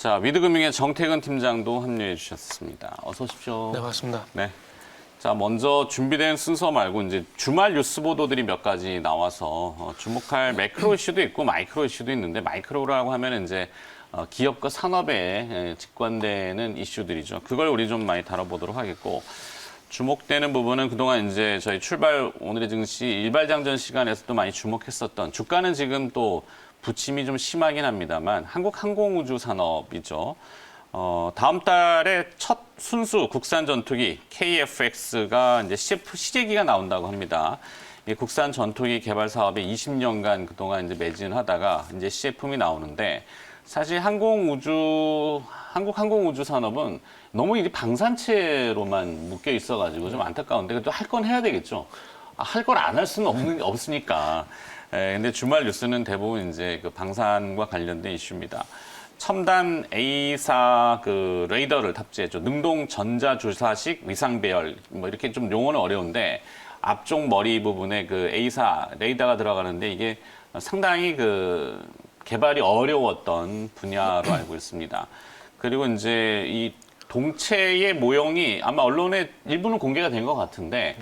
자, 위드금융의 정태근 팀장도 합류해 주셨습니다. 어서 오십시오. 네, 반갑습니다. 네. 자, 먼저 준비된 순서 말고 이제 주말 뉴스 보도들이 몇 가지 나와서 주목할 매크로 이슈도 있고 마이크로 이슈도 있는데 마이크로라고 하면 이제 기업과 산업에 직관되는 이슈들이죠. 그걸 우리 좀 많이 다뤄보도록 하겠고 주목되는 부분은 그동안 이제 저희 출발 오늘의 증시 일발장전 시간에서도 많이 주목했었던 주가는 지금 또 부침이 좀 심하긴 합니다만 한국항공우주 산업이죠. 다음 달에 첫 순수 국산 전투기 KF-X가 이제 CF 시제기가 나온다고 합니다. 이 국산 전투기 개발 사업에 20년간 그동안 이제 매진하다가 이제 시제품이 나오는데 사실 한국 항공우주 산업은 너무 이제 방산체로만 묶여 있어가지고 좀 안타까운데 그래도 할 건 해야 되겠죠. 할 걸 안 할 수는 없으니까. 근데 주말 뉴스는 대부분 이제 그 방산과 관련된 이슈입니다. 첨단 A사 그 레이더를 탑재했죠. 능동 전자 주사식 위상 배열 뭐 이렇게 좀 용어는 어려운데 앞쪽 머리 부분에 그 A사 레이더가 들어가는데 이게 상당히 그 개발이 어려웠던 분야로 알고 있습니다. 그리고 이제 이 동체의 모형이 아마 언론에 일부는 공개가 된 것 같은데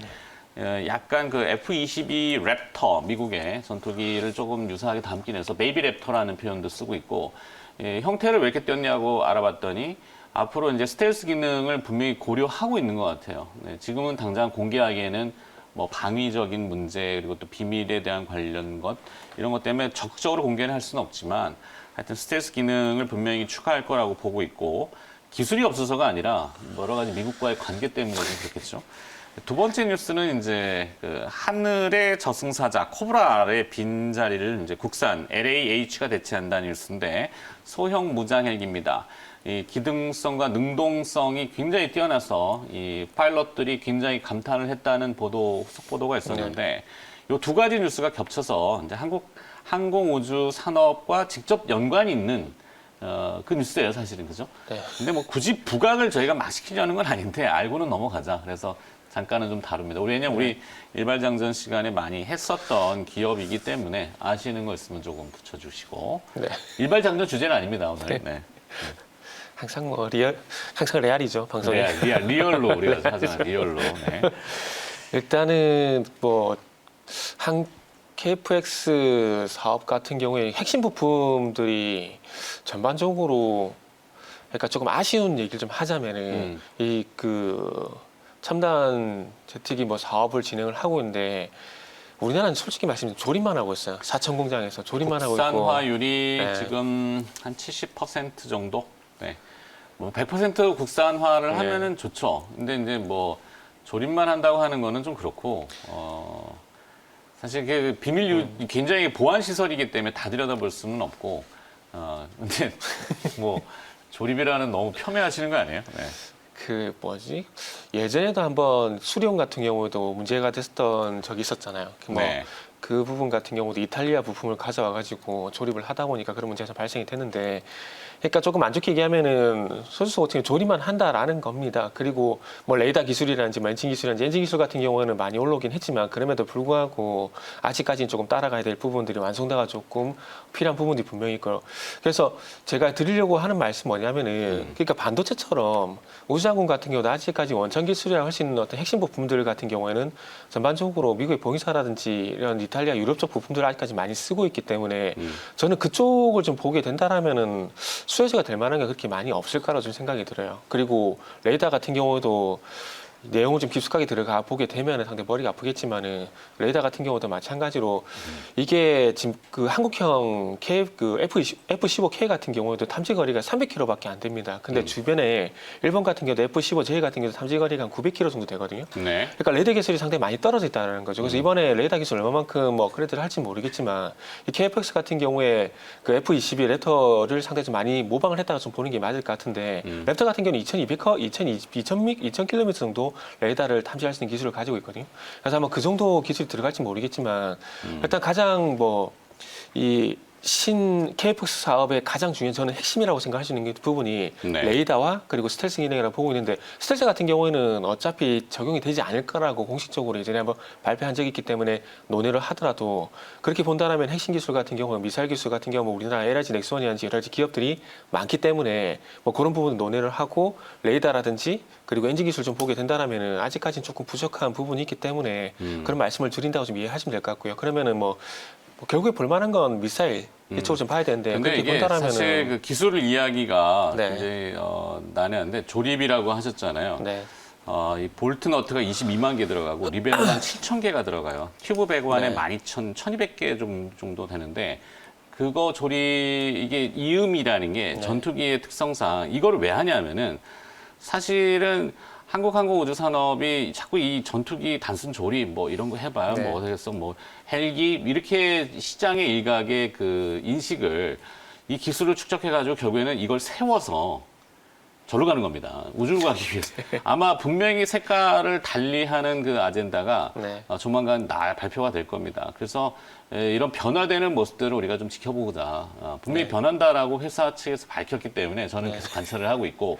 약간 그 F-22 랩터 미국의 전투기를 조금 유사하게 담긴 해서 베이비 랩터라는 표현도 쓰고 있고 형태를 왜 이렇게 띄었냐고 알아봤더니 앞으로 이제 스텔스 기능을 분명히 고려하고 있는 것 같아요. 지금은 당장 공개하기에는 뭐 방위적인 문제 그리고 또 비밀에 대한 관련 것 이런 것 때문에 적극적으로 공개는 할 수는 없지만 하여튼 스텔스 기능을 분명히 추가할 거라고 보고 있고 기술이 없어서가 아니라 여러 가지 미국과의 관계 때문에 좀 그렇겠죠. 두 번째 뉴스는 이제 그 하늘의 저승사자 코브라의 빈자리를 이제 국산 LAH가 대체한다는 뉴스인데 소형 무장 헬기입니다. 이 기능성과 능동성이 굉장히 뛰어나서 이 파일럿들이 굉장히 감탄을 했다는 후속 보도가 있었는데 이 두 가지 뉴스가 겹쳐서 이제 한국 항공우주 산업과 직접 연관이 있는 그 뉴스예요, 사실은 그죠? 네. 근데 뭐 굳이 부각을 저희가 막 시키려는 건 아닌데 알고는 넘어가자. 그래서 잠깐은 좀 다룹니다. 왜냐면 우리 일발장전 시간에 많이 했었던 기업이기 때문에 아시는 거 있으면 조금 붙여주시고. 네. 일발장전 주제는 아닙니다, 오늘. 네. 항상 뭐 항상 레알이죠, 방송이. 리얼로 우리가 하잖아요, 리얼로. 네. 일단은 뭐 KF-X 사업 같은 경우에 핵심 부품들이 전반적으로 그러니까 조금 아쉬운 얘기를 좀 하자면은 이 그 첨단 제트기 뭐 사업을 진행을 하고 있는데 우리나라는 솔직히 말씀드리면 조립만 하고 있어요. 사천 공장에서 조립만 하고 있고. 국산화율이 네. 지금 한 70% 정도? 네. 뭐 100% 국산화를 하면은 좋죠. 근데 이제 뭐 조립만 한다고 하는 거는 좀 그렇고, 사실 그 비밀 굉장히 보안 시설이기 때문에 다 들여다볼 수는 없고, 근데 뭐 조립이라는 너무 폄훼하시는 거 아니에요? 네. 그 뭐지? 예전에도 한번 수령 같은 경우도 문제가 됐던 적이 있었잖아요. 네. 그 부분 같은 경우도 이탈리아 부품을 가져와 가지고 조립을 하다 보니까 그런 문제가 발생이 됐는데, 그러니까 조금 안 좋게 얘기하면은 소수 어떻게 조립만 한다라는 겁니다. 그리고 뭐 레이더 기술이라든지 뭐 엔진 기술이라든지 엔진 기술 같은 경우는 많이 올라오긴 했지만 그럼에도 불구하고 아직까지는 조금 따라가야 될 부분들이 완성도가 조금 필요한 부분들이 분명히 있고요. 그래서 제가 드리려고 하는 말씀 뭐냐면은 그러니까 반도체처럼 우주장군 같은 경우도 아직까지 원천 기술이라고 할 수 있는 어떤 핵심 부품들 같은 경우에는 전반적으로 미국의 보잉사라든지 이런 이탈리아 유럽 쪽 부품들을 아직까지 많이 쓰고 있기 때문에 저는 그쪽을 좀 보게 된다라면은 수혜자가 될 만한 게 그렇게 많이 없을까라고 좀 생각이 들어요. 그리고 레이더 같은 경우도 내용을 좀 깊숙하게 들어가 보게 되면은 상당히 머리가 아프겠지만은 레이더 같은 경우도 마찬가지로 이게 지금 그 한국형 F-15K 같은 경우도 탐지 거리가 300km밖에 안 됩니다. 근데 주변에 일본 같은 경우도 F-15J 같은 경우도 탐지 거리가 한 900km 정도 되거든요. 네. 그러니까 레이더 기술이 상당히 많이 떨어져 있다는 거죠. 그래서 이번에 레이더 기술 얼마만큼 뭐 업그레이드를 할지 모르겠지만 이 KF-X 같은 경우에 그 F-22 랩터를 상당히 좀 많이 모방을 했다가 좀 보는 게 맞을 것 같은데 랩터 같은 경우는 2000km 정도 레이더를 탐지할 수 있는 기술을 가지고 있거든요. 그래서 아마 그 정도 기술이 들어갈지 모르겠지만 일단 가장 뭐 이 신 KFX 사업의 가장 중요한 저는 핵심이라고 생각하시는 게 부분이 네. 레이더와 그리고 스텔스 기능이라고 보고 있는데 스텔스 같은 경우에는 어차피 적용이 되지 않을 거라고 공식적으로 예전에 한번 발표한 적이 있기 때문에 논의를 하더라도 그렇게 본다면 핵심 기술 같은 경우는 미사일 기술 같은 경우 우리나라 LIG 넥스원이라든지 여러 가지 기업들이 많기 때문에 뭐 그런 부분 논의를 하고 레이더라든지 그리고 엔진 기술 좀 보게 된다라면은 아직까지는 조금 부족한 부분이 있기 때문에 그런 말씀을 드린다고 좀 이해하시면 될 것 같고요. 그러면은 뭐 결국에 볼만한 건 미사일 이쪽으로 좀 봐야 되는데 근데 그렇게 이게 본다라면은 사실 그 기술 이야기가 네. 굉장히 난해한데 조립이라고 하셨잖아요. 네. 이 볼트 너트가 22만 개 들어가고 리벨은 한 7천 개가 들어가요. 튜브 배관에 네. 12,000, 1,200개 정도 되는데 그거 이게 이음이라는 게 네. 전투기의 특성상 이거를 왜 하냐면은 사실은 한국항공우주산업이 자꾸 이 전투기 단순 조립 뭐 이런 거 해봐요. 네. 뭐 어떻겠어 뭐 헬기 이렇게 시장의 일각의 그 인식을 이 기술을 축적해가지고 결국에는 이걸 세워서 절로 가는 겁니다. 우주로 가기 위해서. 아마 분명히 색깔을 달리하는 그 아젠다가 네. 조만간 발표가 될 겁니다. 그래서 이런 변화되는 모습들을 우리가 좀 지켜보자. 분명히 네. 변한다라고 회사 측에서 밝혔기 때문에 저는 계속 관찰을 하고 있고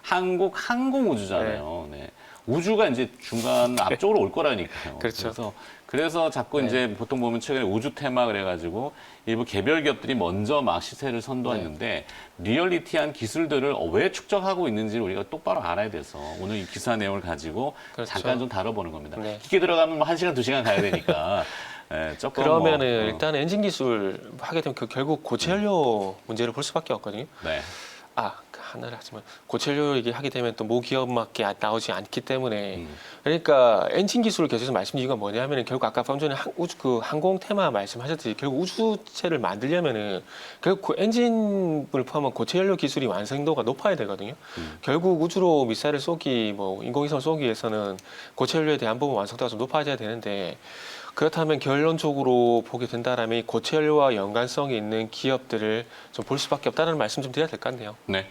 한국 항공우주잖아요. 네. 우주가 이제 중간 앞쪽으로 올 거라니까요. 그렇죠. 그래서 자꾸 네. 이제 보통 보면 최근에 우주 테마 그래가지고 일부 개별 기업들이 먼저 막 시세를 선도했는데 리얼리티한 기술들을 왜 축적하고 있는지를 우리가 똑바로 알아야 돼서 오늘 이 기사 내용을 가지고 그렇죠. 잠깐 좀 다뤄보는 겁니다. 네. 깊게 들어가면 뭐 1시간, 2시간 가야 되니까. 네, 조금 그러면은 뭐, 일단 엔진 기술 하게 되면 결국 고체 연료 문제를 볼 수밖에 없거든요. 네. 하나를 하지만 고체 연료 얘기하게 되면 또 모기업밖에 나오지 않기 때문에 그러니까 엔진 기술을 계속해서 말씀드린 이유가 뭐냐면은 결국 아까 방금 전에 항공 테마 말씀하셨듯이 결국 우주체를 만들려면은 결국 그 엔진을 포함한 고체 연료 기술이 완성도가 높아야 되거든요. 결국 우주로 미사일을 쏘기 뭐 인공위성을 쏘기 위해서는 고체 연료에 대한 부분 완성도가 좀 높아져야 되는데 그렇다면 결론적으로 보게 된다라면 이 고체 연료와 연관성이 있는 기업들을 좀 볼 수밖에 없다는 말씀 좀 드려야 될 것 같네요. 네.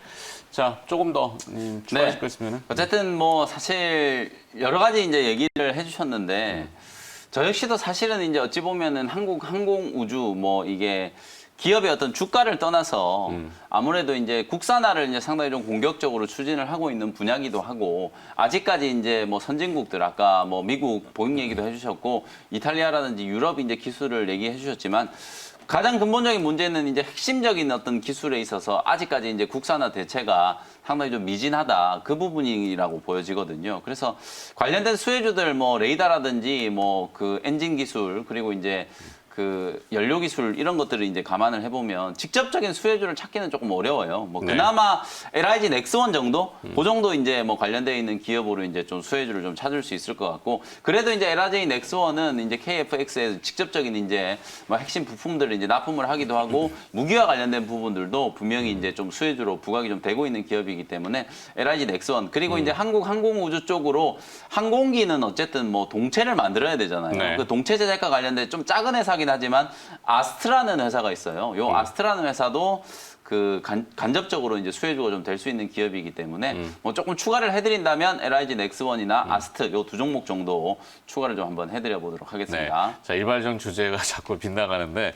자, 조금 더 추가하실 네. 거 있으면은. 어쨌든 뭐 사실 여러 가지 이제 얘기를 해주셨는데 저 역시도 사실은 이제 어찌 보면은 한국 항공우주 뭐 이게 기업의 어떤 주가를 떠나서 아무래도 이제 국산화를 이제 상당히 좀 공격적으로 추진을 하고 있는 분야기도 하고 아직까지 이제 뭐 선진국들 아까 뭐 미국 보잉 얘기도 해주셨고 이탈리아라든지 유럽 이제 기술을 얘기해 주셨지만 가장 근본적인 문제는 이제 핵심적인 어떤 기술에 있어서 아직까지 이제 국산화 대체가 상당히 좀 미진하다. 그 부분이라고 보여지거든요. 그래서 관련된 수혜주들 뭐 레이더라든지 뭐 그 엔진 기술 그리고 이제 그 연료 기술 이런 것들을 이제 감안을 해보면 직접적인 수혜주를 찾기는 조금 어려워요. 뭐 네. 그나마 LIG 넥스원 정도, 그 정도 이제 뭐 관련되어 있는 기업으로 이제 좀 수혜주를 좀 찾을 수 있을 것 같고, 그래도 이제 LIG 넥스원은 이제 KFX에 직접적인 이제 뭐 핵심 부품들을 이제 납품을 하기도 하고 무기와 관련된 부분들도 분명히 이제 좀 수혜주로 부각이 좀 되고 있는 기업이기 때문에 LIG 넥스원 그리고 이제 한국 항공우주 쪽으로 항공기는 어쨌든 뭐 동체를 만들어야 되잖아요. 네. 그 동체 제작과 관련된 좀 작은 회사긴 하지만 아스트라는 회사가 있어요. 요 아스트라는 회사도 그 간접적으로 이제 수혜주가 좀 될 수 있는 기업이기 때문에 뭐 조금 추가를 해드린다면 LIG 넥스원이나 아스트 요 두 종목 정도 추가를 좀 한번 해드려 보도록 네. 하겠습니다. 자, 일발적 주제가 자꾸 빗나가는데,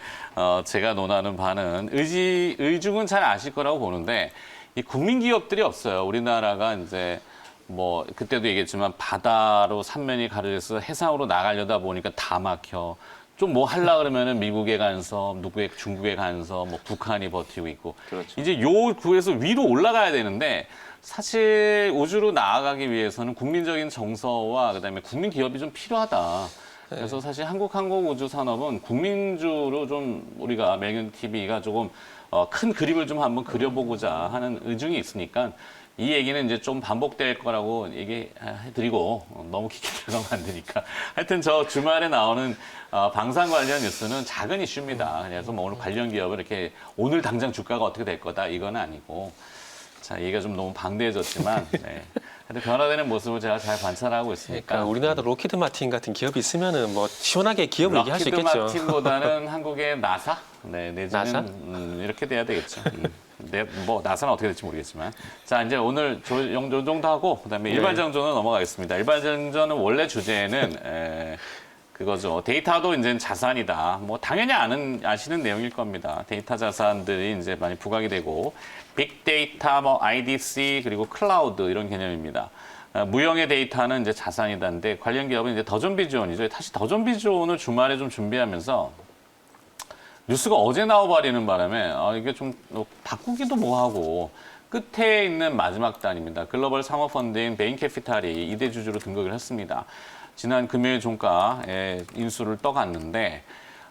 제가 논하는 바는 의중은 잘 아실 거라고 보는데, 이 국민 기업들이 없어요. 우리나라가 이제 뭐, 그때도 얘기했지만 바다로 삼면이 가려져서 해상으로 나가려다 보니까 다 막혀. 좀 뭐 하려 그러면은 미국의 간섭, 중국의 간섭, 뭐 북한이 버티고 있고. 그렇죠. 이제 요 구에서 위로 올라가야 되는데 사실 우주로 나아가기 위해서는 국민적인 정서와 그다음에 국민 기업이 좀 필요하다. 그래서 사실 한국 항공우주 산업은 국민주로 좀 우리가 맹연 TV가 조금 큰 그림을 좀 한번 그려보고자 하는 의중이 있으니까 이 얘기는 이제 좀 반복될 거라고 얘기해드리고 너무 깊게 들어가면 안 되니까. 하여튼 저 주말에 나오는 방산 관련 뉴스는 작은 이슈입니다. 그래서 뭐 오늘 관련 기업을 이렇게 오늘 당장 주가가 어떻게 될 거다 이건 아니고. 자, 얘기가 좀 너무 방대해졌지만, 네. 하여튼 변화되는 모습을 제가 잘 관찰하고 있으니까. 그러니까 우리나라도 로키드 마틴 같은 기업이 있으면은 뭐 시원하게 기업을 얘기할 수 있겠죠. 로키드 마틴보다는 한국의 나사? 네, 내지는 나사? 이렇게 돼야 되겠죠. 뭐 나사는 어떻게 될지 모르겠지만. 자, 이제 오늘 요 정도 하고 그다음에 일반정전으로 넘어가겠습니다. 일반정전은 원래 주제는 그거죠. 데이터도 이제 자산이다. 뭐 당연히 아시는 내용일 겁니다. 데이터 자산들이 이제 많이 부각이 되고 빅데이터, 뭐 IDC 그리고 클라우드 이런 개념입니다. 무형의 데이터는 이제 자산이다인데 관련 기업은 이제 더존비즈온이죠. 사실 더존비즈온을 주말에 좀 준비하면서 뉴스가 어제 나와버리는 바람에 이게 좀 바꾸기도 뭐하고 끝에 있는 마지막 단입니다. 글로벌 사모펀드인 베인캐피탈이 2대 주주로 등극을 했습니다. 지난 금요일 종가에 인수를 떠갔는데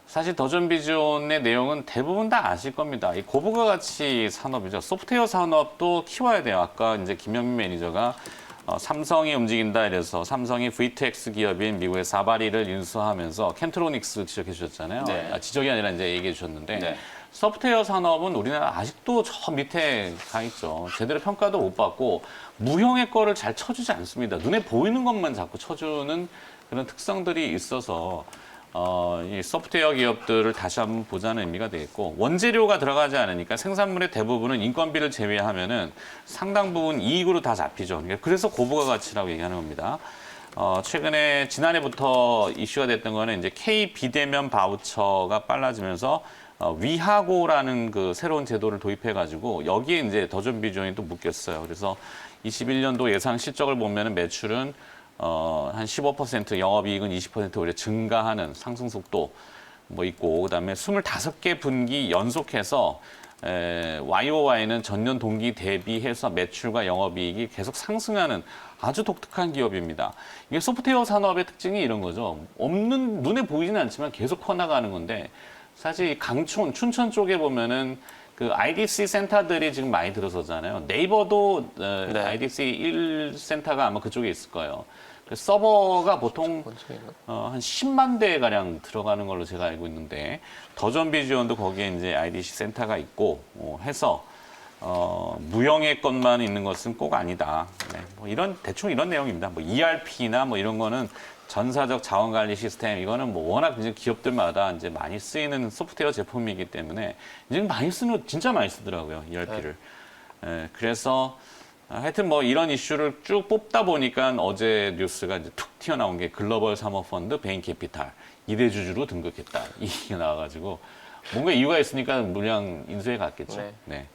사실 더존비즈온의 내용은 대부분 다 아실 겁니다. 이 고부가 가치 산업이죠. 소프트웨어 산업도 키워야 돼요. 아까 이제 김영민 매니저가 삼성이 움직인다 이래서 삼성이 V2X 기업인 미국의 사바리를 인수하면서 켄트로닉스 지적해 주셨잖아요. 네. 지적이 아니라 이제 얘기해 주셨는데 네. 소프트웨어 산업은 우리나라 아직도 저 밑에 가 있죠. 제대로 평가도 못 받고 무형의 거를 잘 쳐주지 않습니다. 눈에 보이는 것만 자꾸 쳐주는 그런 특성들이 있어서 이 소프트웨어 기업들을 다시 한번 보자는 의미가 되겠고 원재료가 들어가지 않으니까 생산물의 대부분은 인건비를 제외하면은 상당 부분 이익으로 다 잡히죠. 그래서 고부가 가치라고 얘기하는 겁니다. 최근에 지난해부터 이슈가 됐던 거는 이제 K 비대면 바우처가 빨라지면서 위하고라는 그 새로운 제도를 도입해가지고 여기에 이제 더존비즈온이 또 묶였어요. 그래서 21년도 예상 실적을 보면은 매출은 한 15%, 영업이익은 20% 오히려 증가하는 상승 속도 뭐 있고, 그다음에 25개 분기 연속해서 YOY는 전년 동기 대비해서 매출과 영업이익이 계속 상승하는 아주 독특한 기업입니다. 이게 소프트웨어 산업의 특징이 이런 거죠. 눈에 보이지는 않지만 계속 커나가는 건데 사실 강촌, 춘천 쪽에 보면은 그 IDC 센터들이 지금 많이 들어서잖아요. 네이버도 네. IDC 1센터가 아마 그쪽에 있을 거예요. 그래서 서버가 보통 한 10만 대 가량 들어가는 걸로 제가 알고 있는데 더존비즈온도 거기에 이제 IDC 센터가 있고 해서 무형의 것만 있는 것은 꼭 아니다. 네, 뭐 대충 이런 내용입니다. 뭐 ERP나 뭐 이런 거는 전사적 자원 관리 시스템 이거는 뭐 워낙 이제 기업들마다 이제 많이 쓰이는 소프트웨어 제품이기 때문에 이제 진짜 많이 쓰더라고요, ERP를. 네, 그래서 하여튼 뭐 이런 이슈를 쭉 뽑다 보니까 어제 뉴스가 이제 툭 튀어나온 게 글로벌 사모펀드 베인캐피탈 2대 주주로 등극했다. 이 얘기가 나와가지고 뭔가 이유가 있으니까 물량 인수해 갔겠죠. 네. 네.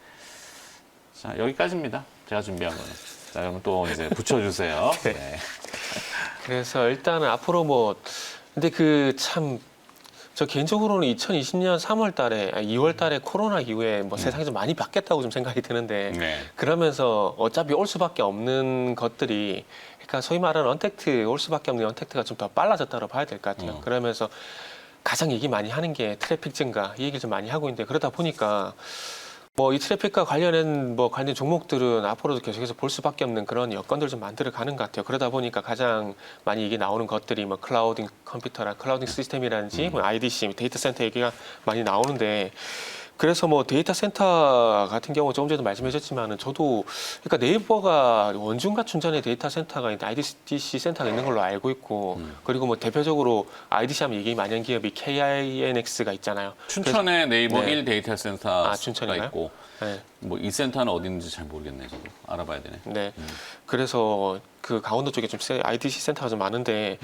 자, 여기까지입니다. 제가 준비한 거는. 자, 그럼 또 이제 붙여주세요. 네. 네. 그래서 일단은 앞으로 근데 저 개인적으로는 2020년 3월 달에, 2월 달에 코로나 이후에 세상이 좀 많이 바뀌었다고 좀 생각이 드는데, 네. 그러면서 어차피 올 수밖에 없는 것들이, 그러니까 소위 말하는 올 수밖에 없는 언택트가 좀 더 빨라졌다고 봐야 될 것 같아요. 그러면서 가장 얘기 많이 하는 게 트래픽 증가, 이 얘기를 좀 많이 하고 있는데, 그러다 보니까 이 트래픽과 관련된 관련 종목들은 앞으로도 계속해서 볼 수밖에 없는 그런 여건들을 좀 만들어 가는 것 같아요. 그러다 보니까 가장 많이 얘기 나오는 것들이 클라우딩 컴퓨터나 클라우딩 시스템이라든지 IDC, 데이터 센터 얘기가 많이 나오는데, 그래서 데이터 센터 같은 경우 조금 전에도 말씀해 주셨지만은 저도 그러니까 네이버가 원중과 춘천에 데이터 센터가 있는데 IDC 센터가 있는 걸로 알고 있고, 그리고 대표적으로 IDC 하면 얘기 많이 하는 기업이 KINX가 있잖아요. 춘천에 네이버 네. 1 데이터 센터가 춘천인가요? 있고 네. 뭐 이 센터는 어디 있는지 잘 모르겠네. 저도 알아봐야 되네. 네. 그래서 그 강원도 쪽에 좀 IDC 센터가 좀 많은데,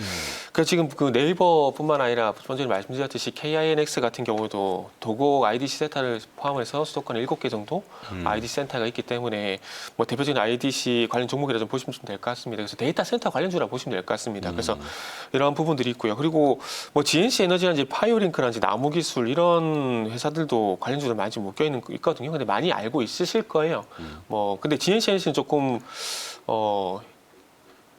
그래서 지금 그 네이버뿐만 아니라 먼저 말씀드렸듯이 KINX 같은 경우도 도곡 IDC 센터를 포함해서 수도권 7개 정도 IDC 센터가 있기 때문에 대표적인 IDC 관련 종목이라 좀 보시면 좀 될 것 같습니다. 그래서 데이터 센터 관련주라 보시면 될 것 같습니다. 그래서 이러한 부분들이 있고요. 그리고 GNC 에너지라든지 파이오링크라든지 나무기술 이런 회사들도 관련주들 많이 좀 묶여 있거든요. 근데 많이 알고 있으실 거예요. 근데 GNC 에너지는 조금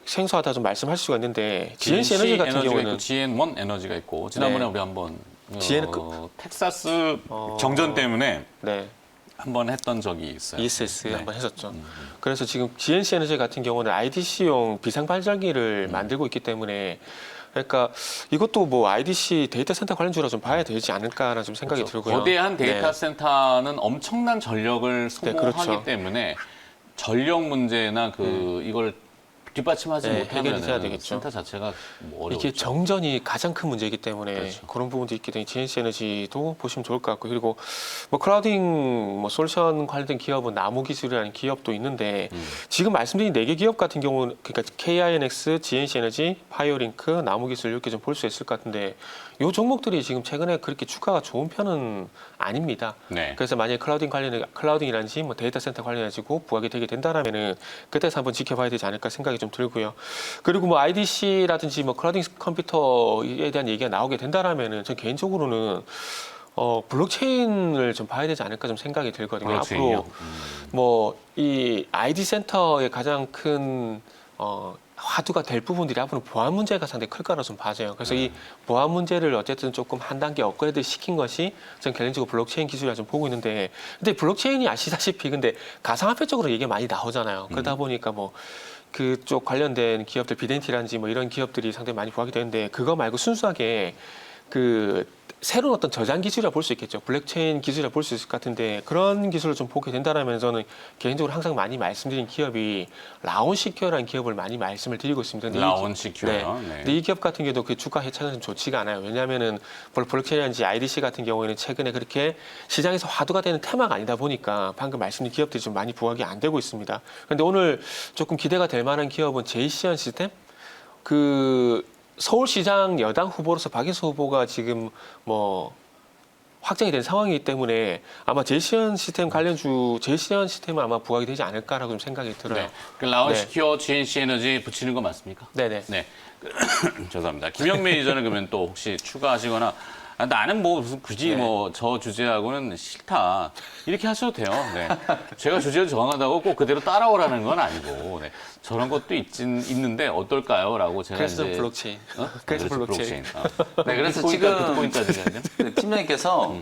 생소하다 좀 말씀할 수가 있는데, GNC 에너지 같은 에너지가 경우는 있고 GN1 에너지가 있고 지난번에 네. 우리 한번 GN 텍사스 정전 때문에 네. 한번 했던 적이 있어요. ESS 네. 한번 했었죠. 그래서 지금 GNC 에너지 같은 경우는 IDC용 비상발전기를 만들고 있기 때문에, 그러니까 이것도 IDC 데이터 센터 관련주로 좀 봐야 되지 않을까라는 좀 생각이 들고요. 거대한 데이터 네. 센터는 엄청난 전력을 소모하기 그렇죠. 때문에 전력 문제나 이걸 뒷받침하지 네, 해결이 돼야 못하면 되겠죠. 센터 자체가 뭐 어렵죠. 이게 정전이 가장 큰 문제이기 때문에 그렇죠. 그런 부분도 있기 때문에 GNC 에너지도 보시면 좋을 것 같고 그리고 뭐 클라우딩 뭐 솔루션 관련된 기업은 나무 기술이라는 기업도 있는데 지금 말씀드린 4개 기업 같은 경우는 그러니까 KINX, GNC 에너지, 파이어링크, 나무 기술 이렇게 좀 볼 수 있을 것 같은데 이 종목들이 지금 최근에 그렇게 주가가 좋은 편은 아닙니다. 네. 그래서 만약에 클라우딩이라든지 뭐 데이터 센터 관련해가지고 부각이 되게 된다라면은 그때서 한번 지켜봐야 되지 않을까 생각이 좀 들고요. 그리고 뭐 IDC라든지 뭐 클라우딩 컴퓨터에 대한 얘기가 나오게 된다라면은 전 개인적으로는 블록체인을 좀 봐야 되지 않을까 좀 생각이 들거든요. 블록체인이요? 앞으로 뭐 이 ID 센터의 가장 큰 화두가 될 부분들이 앞으로 보안 문제가 상당히 클 거라고 좀 봐져요. 그래서 이 보안 문제를 어쨌든 조금 한 단계 업그레이드 시킨 것이 전 개인적으로 블록체인 기술이라 좀 보고 있는데, 근데 블록체인이 아시다시피 근데 가상화폐 쪽으로 얘기가 많이 나오잖아요. 그러다 보니까 뭐 그쪽 관련된 기업들 비덴티라든지 뭐 이런 기업들이 상당히 많이 부각이 되는데 그거 말고 순수하게 그 새로운 어떤 저장 기술이라 볼 수 있겠죠. 블록체인 기술이라 볼 수 있을 것 같은데 그런 기술을 좀 보게 된다면 저는 개인적으로 항상 많이 말씀드린 기업이 라온시큐어라는 기업을 많이 말씀을 드리고 있습니다. 근데 라온시큐어요? 네. 근데 이 기업 같은 경우도 그 주가 해차는 좀 좋지가 않아요. 왜냐하면은 블록체인이라든지 IDC 같은 경우에는 최근에 그렇게 시장에서 화두가 되는 테마가 아니다 보니까 방금 말씀드린 기업들이 좀 많이 부각이 안 되고 있습니다. 그런데 오늘 조금 기대가 될 만한 기업은 제이시언 시스템? 그 서울시장 여당 후보로서 박인수 후보가 지금 뭐 확정이 된 상황이기 때문에 아마 제이시언 시스템 관련주 제이시언 시스템은 아마 부각이 되지 않을까라고 좀 생각이 들어요. 네. 그 라온시큐어, GNC 에너지 붙이는 거 맞습니까? 네네. 네. 죄송합니다. 김영 매니저는 그러면 또 혹시 추가하시거나 나는 뭐 무슨 굳이 네. 뭐 저 주제하고는 싫다 이렇게 하셔도 돼요. 네. 제가 주제를 정하다고 꼭 그대로 따라오라는 건 아니고 네. 저런 것도 있는데 어떨까요?라고 제가 그래서 이제 블록체인. 어? 그래서 블록체인. 네, 그래서 듣고 지금 있다 드려야죠. 팀장님께서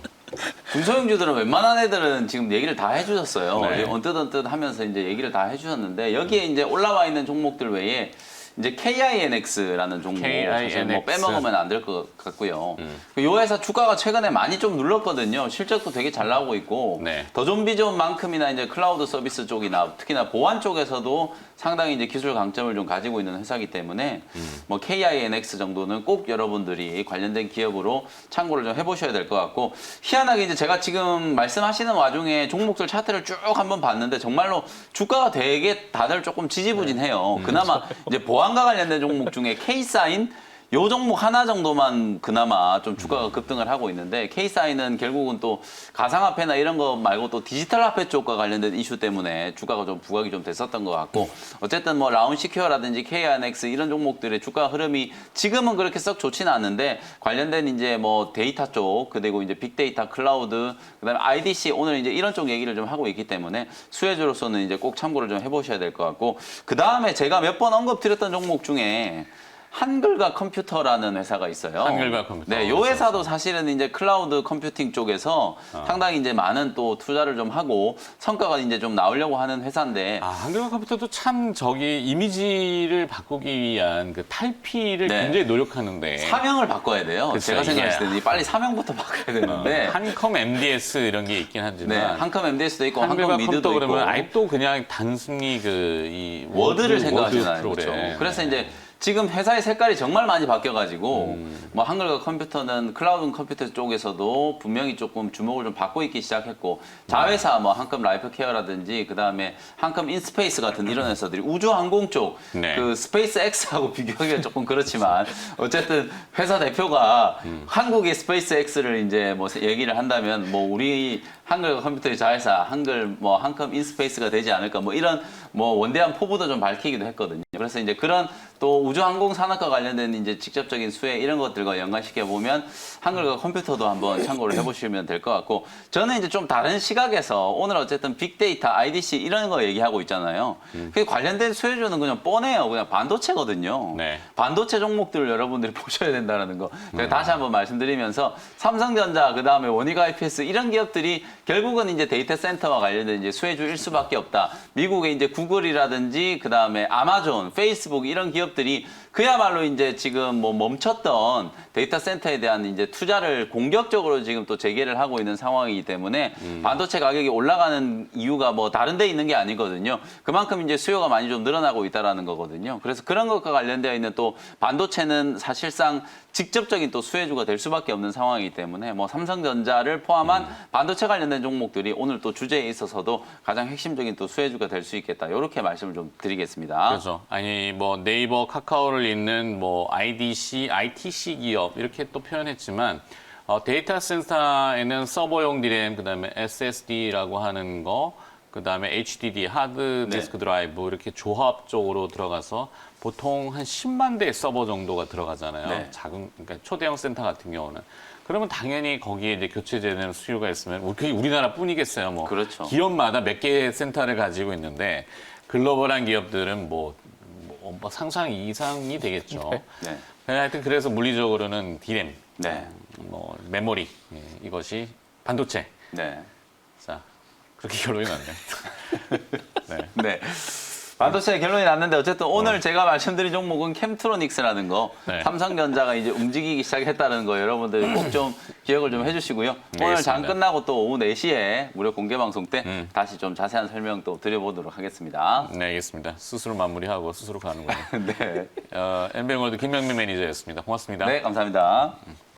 중소형주들은 웬만한 애들은 지금 얘기를 다 해주셨어요. 네. 언뜻언뜻 하면서 이제 얘기를 다 해주셨는데 여기에 이제 올라와 있는 종목들 외에 이제 KINX라는 종목 사실 뭐 KINX. 빼먹으면 안 될 것 같고요. 요 회사 주가가 최근에 많이 좀 눌렀거든요. 실적도 되게 잘 나오고 있고 네. 더존비존만큼이나 이제 클라우드 서비스 쪽이나 특히나 보안 쪽에서도 상당히 이제 기술 강점을 좀 가지고 있는 회사이기 때문에 뭐 KINX 정도는 꼭 여러분들이 관련된 기업으로 참고를 좀 해보셔야 될 것 같고, 희한하게 이제 제가 지금 말씀하시는 와중에 종목들 차트를 쭉 한번 봤는데 정말로 주가가 되게 다들 조금 지지부진해요. 그나마 이제 보안과 관련된 종목 중에 K사인 요 종목 하나 정도만 그나마 좀 주가가 급등을 하고 있는데, K사인은 결국은 또 가상화폐나 이런 거 말고 또 디지털 화폐 쪽과 관련된 이슈 때문에 주가가 좀 부각이 좀 됐었던 것 같고, 어쨌든 뭐 라운시큐어라든지 KINX 이런 종목들의 주가 흐름이 지금은 그렇게 썩 좋지는 않는데, 관련된 이제 뭐 데이터 쪽, 그리고 이제 빅데이터, 클라우드, 그다음에 IDC 오늘 이제 이런 쪽 얘기를 좀 하고 있기 때문에 수혜주로서는 이제 꼭 참고를 좀 해보셔야 될 것 같고, 그 다음에 제가 몇 번 언급드렸던 종목 중에 한글과 컴퓨터라는 회사가 있어요. 한글과 컴퓨터. 네, 이 회사도 사실은 이제 클라우드 컴퓨팅 쪽에서 상당히 이제 많은 또 투자를 좀 하고 성과가 이제 좀 나오려고 하는 회사인데. 한글과 컴퓨터도 참 저기 이미지를 바꾸기 위한 그 탈피를 네. 굉장히 노력하는데 사명을 바꿔야 돼요. 그쵸, 제가 생각했을 이게. 때는 빨리 사명부터 바꿔야 되는데. 한컴 MDS 이런 게 있긴 네, 하지만 한컴 MDS도 있고 한글과 한컴 미드도 컴퓨터 있고. 그러면 아예 또 그냥 단순히 이 워드를 생각하잖아요. 프로그램. 그렇죠. 그래서 이제 지금 회사의 색깔이 정말 많이 바뀌어가지고 뭐 한글과 컴퓨터는 클라우드 컴퓨터 쪽에서도 분명히 조금 주목을 좀 받고 있기 시작했고, 자회사 뭐 한컴 라이프케어라든지 그 다음에 한컴 인스페이스 같은 이런 회사들이 우주항공 쪽 네. 그 스페이스 X하고 비교하기가 조금 그렇지만 어쨌든 회사 대표가 한국의 스페이스 X를 이제 뭐 얘기를 한다면 뭐 우리 한글과 컴퓨터의 자회사 한글 뭐 한컴 인스페이스가 되지 않을까 뭐 이런 뭐 원대한 포부도 좀 밝히기도 했거든요. 그래서 이제 그런 또 우주항공 산업과 관련된 이제 직접적인 수혜 이런 것들과 연관시켜 보면 한글과 컴퓨터도 한번 참고를 해보시면 될 것 같고, 저는 이제 좀 다른 시각에서 오늘 어쨌든 빅데이터, IDC 이런 거 얘기하고 있잖아요. 그 관련된 수혜주는 그냥 뻔해요. 그냥 반도체거든요. 네. 반도체 종목들을 여러분들이 보셔야 된다는 거 제가 다시 한번 말씀드리면서 삼성전자, 그 다음에 원익 IPS 이런 기업들이 결국은 이제 데이터 센터와 관련된 이제 수혜주일 수밖에 없다. 미국의 이제 구글이라든지 그 다음에 아마존, 페이스북 이런 기업들이 그야말로 이제 지금 뭐 멈췄던 데이터 센터에 대한 이제 투자를 공격적으로 지금 또 재개를 하고 있는 상황이기 때문에 반도체 가격이 올라가는 이유가 뭐 다른 데 있는 게 아니거든요. 그만큼 이제 수요가 많이 좀 늘어나고 있다라는 거거든요. 그래서 그런 것과 관련되어 있는 또 반도체는 사실상 직접적인 또 수혜주가 될 수밖에 없는 상황이기 때문에 뭐 삼성전자를 포함한 반도체 관련된 종목들이 오늘 또 주제에 있어서도 가장 핵심적인 또 수혜주가 될 수 있겠다. 이렇게 말씀을 좀 드리겠습니다. 그렇죠. 아니 뭐 네이버, 카카오를 잇는 뭐 IDC, ITC 기업 이렇게 또 표현했지만 데이터 센터에는 서버용 디램, 그다음에 SSD라고 하는 거, 그다음에 HDD, 하드 디스크 드라이브 이렇게 조합적으로 들어가서 보통 한 10만 대의 서버 정도가 들어가잖아요. 네. 작은 그러니까 초대형 센터 같은 경우는. 그러면 당연히 거기에 이제 교체되는 수요가 있으면 그게 우리나라뿐이겠어요. 뭐 그렇죠. 기업마다 몇 개의 센터를 가지고 있는데 글로벌한 기업들은 뭐 상상 이상이 되겠죠. 네. 하여튼 그래서 물리적으로는 디램, 네. 뭐 메모리 이것이 반도체. 네. 자 그렇게 결론이 났네. 네. 네. 반도체 결론이 났는데 어쨌든 오늘 제가 말씀드린 종목은 캠트로닉스라는 거, 네. 삼성전자가 이제 움직이기 시작했다는 거 여러분들 꼭 좀 기억을 좀 해주시고요. 오늘 장 알겠습니다. 끝나고 또 오후 4시에 무료 공개 방송 때 다시 좀 자세한 설명 또 드려보도록 하겠습니다. 네, 알겠습니다. 스스로 마무리하고 스스로 가는 거예요. 네. 엔뱅월드 김명민 매니저였습니다. 고맙습니다. 네, 감사합니다.